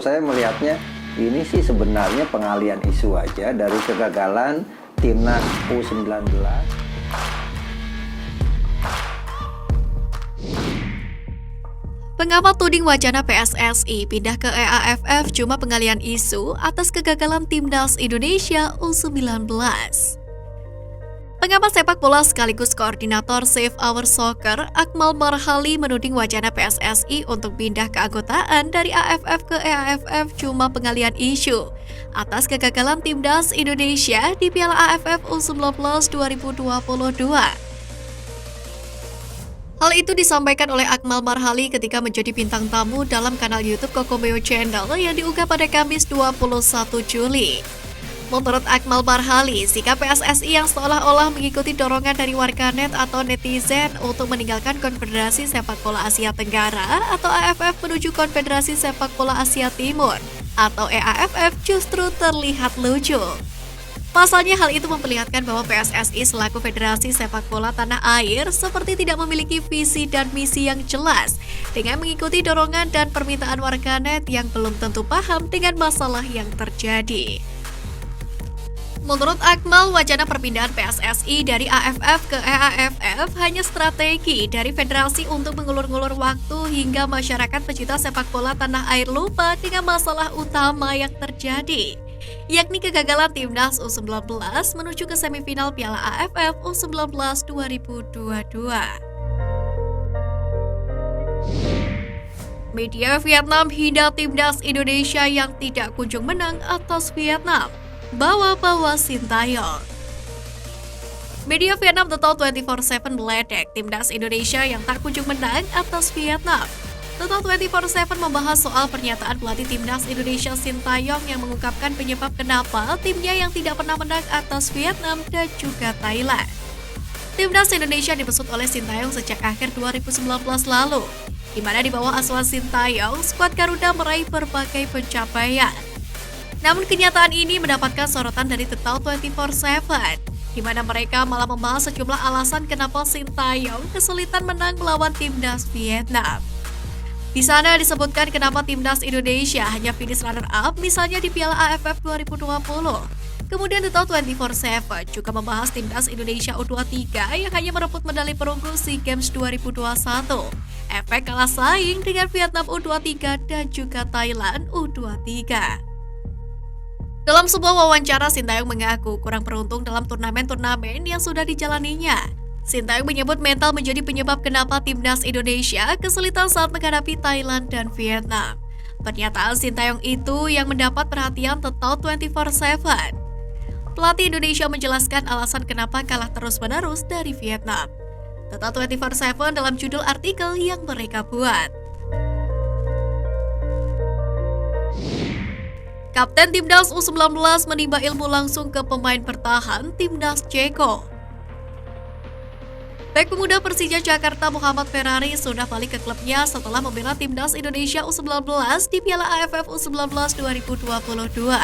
Saya melihatnya ini sih sebenarnya pengalian isu aja dari kegagalan timnas U19. Pengamat tuding wacana PSSI pindah ke EAFF cuma pengalian isu atas kegagalan timnas Indonesia U19. Pengamat sepak bola sekaligus koordinator Save Our Soccer, Akmal Marhali menuding wacana PSSI untuk pindah keanggotaan dari AFF ke EAFF cuma pengalian isu atas kegagalan timnas Indonesia di Piala AFF U19 2022. Hal itu disampaikan oleh Akmal Marhali ketika menjadi bintang tamu dalam kanal YouTube Kokomeo Channel yang diunggah pada Kamis 21 Juli. Menurut Akmal Marhali, sikap PSSI yang seolah-olah mengikuti dorongan dari warganet atau netizen untuk meninggalkan Konfederasi Sepak Bola Asia Tenggara atau AFF menuju Konfederasi Sepak Bola Asia Timur atau EAFF justru terlihat lucu. Pasalnya hal itu memperlihatkan bahwa PSSI selaku Federasi Sepak Bola Tanah Air seperti tidak memiliki visi dan misi yang jelas dengan mengikuti dorongan dan permintaan warganet yang belum tentu paham dengan masalah yang terjadi. Menurut Akmal, wacana perpindahan PSSI dari AFF ke EAFF hanya strategi dari federasi untuk mengulur-ngulur waktu hingga masyarakat pecinta sepak bola tanah air lupa dengan masalah utama yang terjadi, yakni kegagalan timnas U19 menuju ke semifinal Piala AFF U19 2022. Media Vietnam hina timnas Indonesia yang tidak kunjung menang atas Vietnam. Bawa-bawa Sintayong. Media Vietnam Total 24/7 meledek timnas Indonesia yang tak kunjung menang atas Vietnam. Total 24/7 membahas soal pernyataan pelatih timnas Indonesia Sintayong yang mengungkapkan penyebab kenapa timnya yang tidak pernah menang atas Vietnam dan juga Thailand. Timnas Indonesia dibesut oleh Sintayong sejak akhir 2019 lalu, di mana di bawah asuhan Sintayong, skuad Garuda meraih berbagai pencapaian. Namun kenyataan ini mendapatkan sorotan dari Total 24/7, di mana mereka malah membahas sejumlah alasan kenapa Sintayong kesulitan menang melawan timnas Vietnam. Di sana disebutkan kenapa timnas Indonesia hanya finish runner-up misalnya di Piala AFF 2020. Kemudian Total 24/7 juga membahas timnas Indonesia U23 yang hanya merebut medali perunggu SEA Games 2021. Efek kalah saing dengan Vietnam U23 dan juga Thailand U23. Dalam sebuah wawancara, Sintayong mengaku kurang beruntung dalam turnamen-turnamen yang sudah dijalaninya. Sintayong menyebut mental menjadi penyebab kenapa timnas Indonesia kesulitan saat menghadapi Thailand dan Vietnam. Pernyataan Sintayong itu yang mendapat perhatian Total 24/7. Pelatih Indonesia menjelaskan alasan kenapa kalah terus-menerus dari Vietnam. Total 24/7 dalam judul artikel yang mereka buat. Kapten Timnas U19 menimba ilmu langsung ke pemain bertahan Timnas Ceko. Bek pemuda Persija Jakarta Muhammad Ferrari sudah balik ke klubnya setelah membela Timnas Indonesia U19 di Piala AFF U19 2022.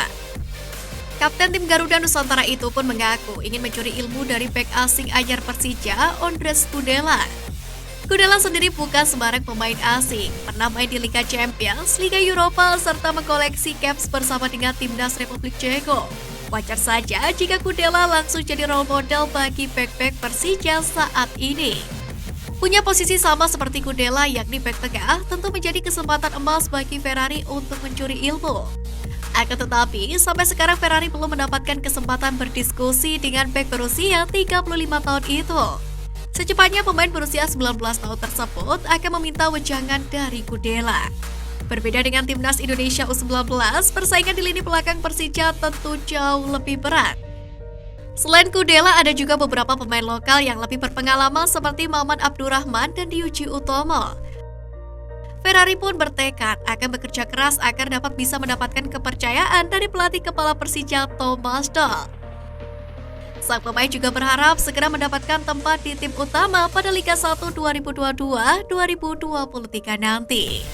Kapten tim Garuda Nusantara itu pun mengaku ingin mencuri ilmu dari bek asing anyar Persija, Ondrej Kudela. Kudela sendiri bukan sembarang pemain asing, pernah main di Liga Champions, Liga Eropa, serta mengkoleksi caps bersama dengan Timnas Republik Ceko. Wajar saja jika Kudela langsung jadi role model bagi bek-bek Persija saat ini. Punya posisi sama seperti Kudela yakni bek tengah, tentu menjadi kesempatan emas bagi Ferrari untuk mencuri ilmu. Akan tetapi, sampai sekarang Ferrari belum mendapatkan kesempatan berdiskusi dengan bek berusia 35 tahun itu. Secepatnya pemain berusia 19 tahun tersebut akan meminta wejangan dari Kudela. Berbeda dengan timnas Indonesia U19, persaingan di lini belakang Persija tentu jauh lebih berat. Selain Kudela, ada juga beberapa pemain lokal yang lebih berpengalaman seperti Maman Abdurrahman dan Ryuji Utomo. Ferrari pun bertekad akan bekerja keras agar dapat bisa mendapatkan kepercayaan dari pelatih kepala Persija Thomas Doll. Sang pemain juga berharap segera mendapatkan tempat di tim utama pada Liga 1 2022-2023 nanti.